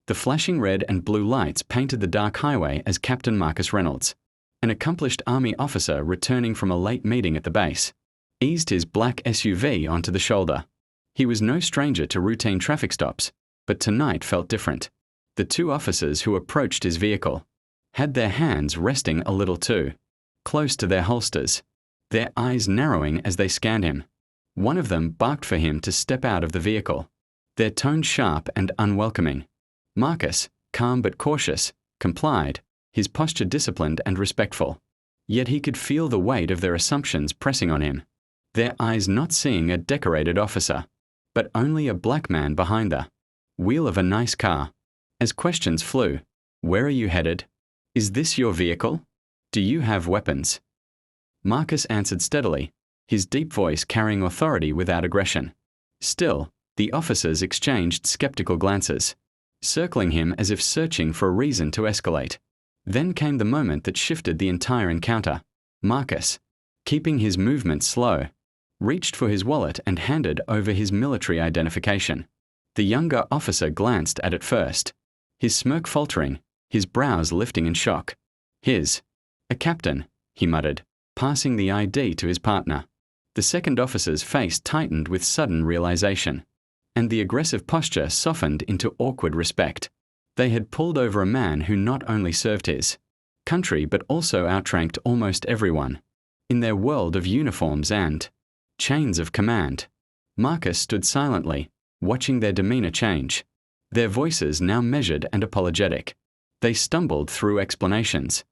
The flashing red and blue lights painted the dark highway as Captain Marcus Reynolds, an accomplished Army officer returning from a late meeting at the base, eased his black SUV onto the shoulder. He was no stranger to routine traffic stops, but tonight felt different. The two officers who approached his vehicle had their hands resting a little too close to their holsters, their eyes narrowing as they scanned him. One of them barked for him to step out of the vehicle, their tone sharp and unwelcoming. Marcus, calm but cautious, complied, his posture disciplined and respectful. Yet he could feel the weight of their assumptions pressing on him, their eyes not seeing a decorated officer, but only a black man behind the wheel of a nice car. As questions flew, "Where are you headed? Is this your vehicle? Do you have weapons?" Marcus answered steadily, his deep voice carrying authority without aggression. Still, the officers exchanged skeptical glances, circling him as if searching for a reason to escalate. Then came the moment that shifted the entire encounter. Marcus, keeping his movements slow, reached for his wallet and handed over his military identification. The younger officer glanced at it first, his smirk faltering, his brows lifting in shock. A captain," he muttered, passing the ID to his partner. The second officer's face tightened with sudden realization, and the aggressive posture softened into awkward respect. They had pulled over a man who not only served his country but also outranked almost everyone in their world of uniforms and chains of command. Marcus stood silently, watching their demeanor change, their voices now measured and apologetic. They stumbled through explanations,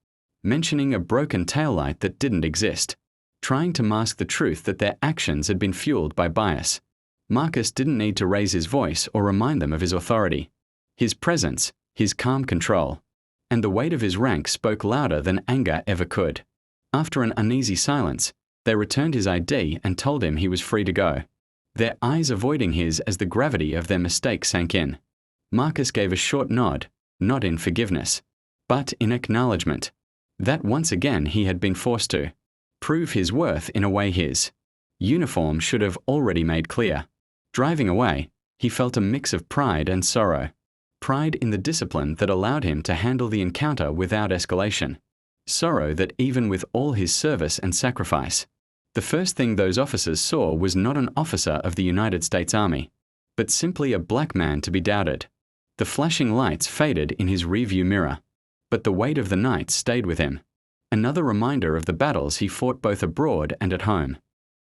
mentioning a broken taillight that didn't exist, trying to mask the truth that their actions had been fueled by bias. Marcus didn't need to raise his voice or remind them of his authority. His presence, his calm control, and the weight of his rank spoke louder than anger ever could. After an uneasy silence, they returned his ID and told him he was free to go, their eyes avoiding his as the gravity of their mistake sank in. Marcus gave a short nod, not in forgiveness, but in acknowledgement that once again he had been forced to prove his worth in a way his uniform should have already made clear. Driving away, he felt a mix of pride and sorrow. Pride in the discipline that allowed him to handle the encounter without escalation. Sorrow that even with all his service and sacrifice, the first thing those officers saw was not an officer of the United States Army, but simply a black man to be doubted. The flashing lights faded in his rearview mirror, but the weight of the night stayed with him. Another reminder of the battles he fought both abroad and at home.